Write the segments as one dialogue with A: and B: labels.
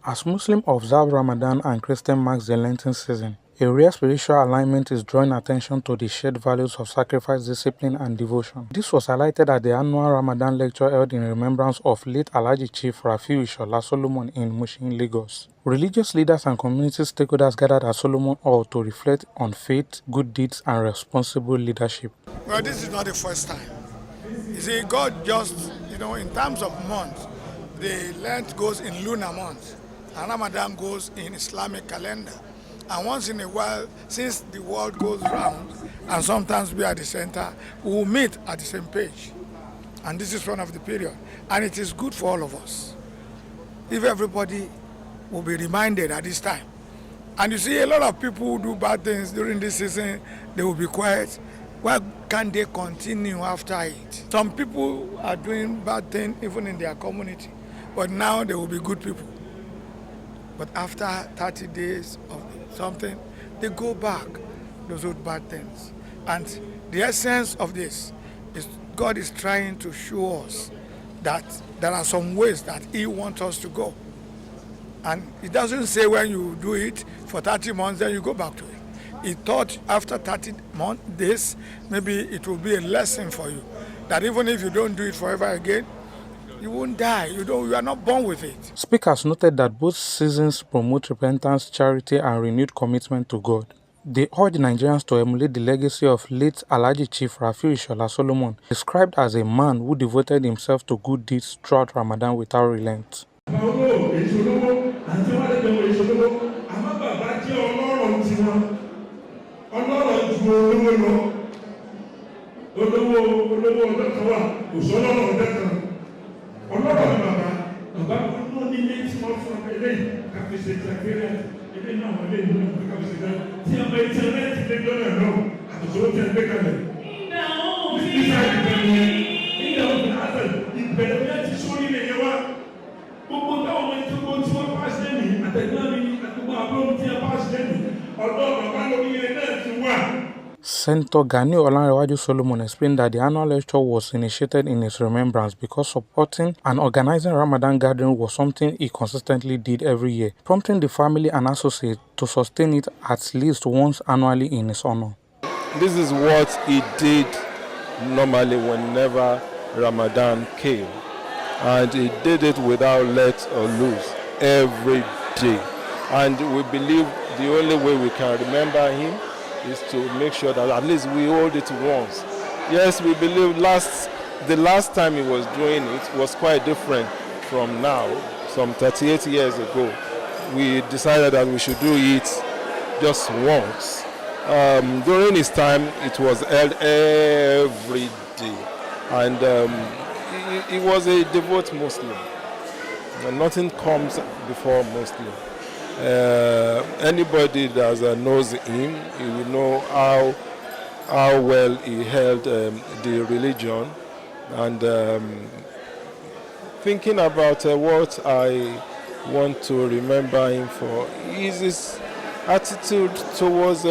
A: As Muslims observe Ramadan and Christians mark the Lenten season, a rare spiritual alignment is drawing attention to the shared values of sacrifice, discipline, and devotion. This was highlighted at the annual Ramadan lecture held in remembrance of late Alhaji Chief Rafiu Ishola Solomon in Mushin, Lagos. Religious leaders and community stakeholders gathered at Solomon Hall to reflect on faith, good deeds, and responsible leadership.
B: Well, this is not the first time. You see, God just, in terms of months, the Lent goes in lunar months, and Ramadan goes in Islamic calendar. And once in a while, since the world goes round, and sometimes we are at the center, we will meet at the same page. And this is one of the period. And it is good for all of us. If everybody will be reminded at this time. And you see, a lot of people who do bad things during this season, they will be quiet. Why can't they continue after it? Some people are doing bad things even in their community, but now they will be good people. But after 30 days of something, they go back, those old bad things. And the essence of this is God is trying to show us that there are some ways that He wants us to go. And it doesn't say when you do it for 30 months, then you go back to it. He thought after 30 days, maybe it will be a lesson for you. That even if you don't do it forever again, you won't die. You are not born with it.
A: Speakers noted that both seasons promote repentance, charity, and renewed commitment to God. They urged Nigerians to emulate the legacy of late Alhaji Chief Rafiu Ishola Solomon, described as a man who devoted himself to good deeds throughout Ramadan without relent. Senator Gani Olanrewaju Solomon explained that the annual lecture was initiated in his remembrance because supporting and organizing Ramadan gathering was something he consistently did every year, prompting the family and associates to sustain it at least once annually in his honor.
C: This is what he did normally whenever Ramadan came, and he did it without let or lose every day. And we believe the only way we can remember him is to make sure that at least we hold it once. Yes, we believe the last time he was doing it was quite different from now. Some 38 years ago, we decided that we should do it just once. During his time, it was held every day, and he was a devout Muslim. And nothing comes before Muslim. Anybody that knows him, he will know how well he held the religion. And thinking about what I want to remember him for is his attitude towards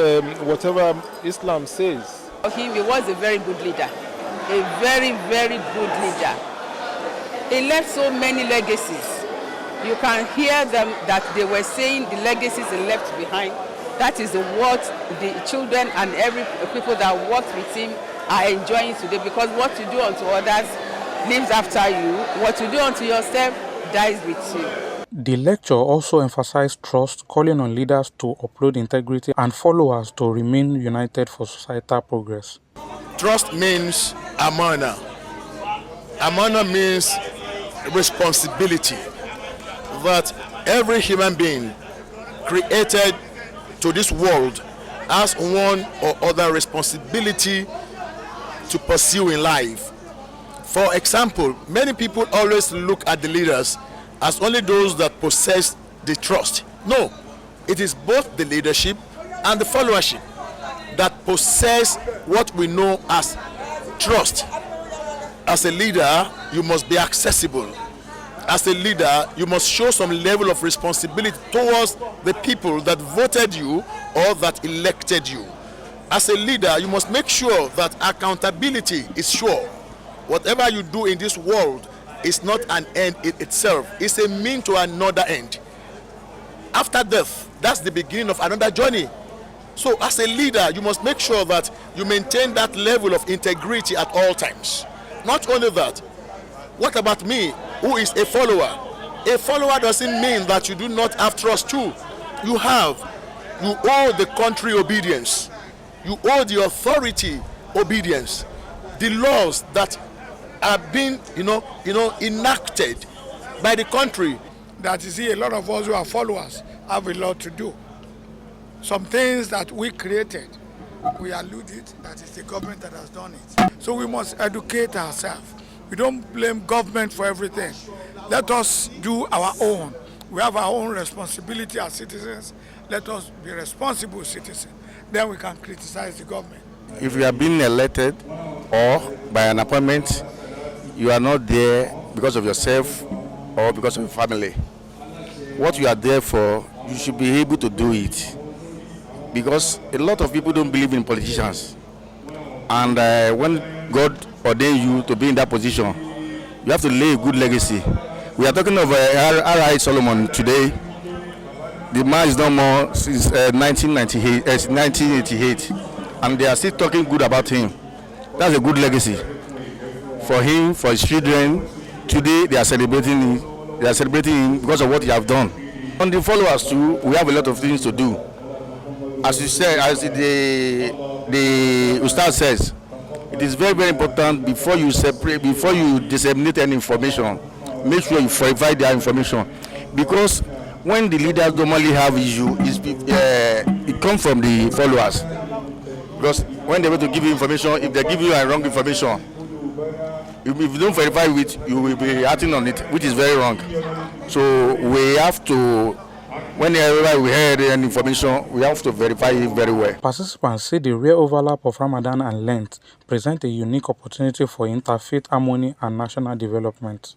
C: whatever Islam says.
D: He was a very good leader, a very, very good leader. He left so many legacies. You can hear them that they were saying the legacies he left behind. That is what the children and every people that worked with him are enjoying today, because what you do unto others lives after you. What you do unto yourself dies with you.
A: The lecture also emphasized trust, calling on leaders to uphold integrity and followers to remain united for societal progress.
E: Trust means amana. Amana means responsibility. That every human being created to this world has one or other responsibility to pursue in life. For example, many people always look at the leaders as only those that possess the trust. No, it is both the leadership and the followership that possess what we know as trust. As a leader, you must be accessible. As a leader, you must show some level of responsibility towards the people that voted you or that elected you. As a leader, you must make sure that accountability is sure. Whatever you do in this world is not an end in itself. It's a means to another end. After death, that's the beginning of another journey. So as a leader, you must make sure that you maintain that level of integrity at all times. Not only that, what about me, who is a follower? A follower doesn't mean that you do not have trust too. You owe the country obedience. You owe the authority obedience. The laws that are being, enacted by the country.
B: That you see, a lot of us who are followers have a lot to do. Some things that we created, we alluded that it's the government that has done it. So we must educate ourselves. We don't blame government for everything. Let us do our own. We have our own responsibility as citizens. Let us be responsible citizens. Then we can criticize the government.
F: If you are being elected or by an appointment, you are not there because of yourself or because of your family. What you are there for, you should be able to do it. Because a lot of people don't believe in politicians. And when God ordained you to be in that position, you have to lay a good legacy. We are talking of R.I. Solomon today. The man is no more since 1988, and they are still talking good about him. That's a good legacy for him, for his children. Today they are celebrating him. They are celebrating him because of what he has done. On the followers too, we have a lot of things to do. As you said, as the Ustad says, it is very, very important before you disseminate any information, make sure you verify their information. Because when the leaders normally have issue, it comes from the followers. Because when they want to give you information, if they give you a wrong information, if you don't verify it, you will be acting on it, which is very wrong. So we have to, whenever we hear any information, we have to verify it very well.
A: Participants say the rare overlap of Ramadan and Lent present a unique opportunity for interfaith harmony and national development.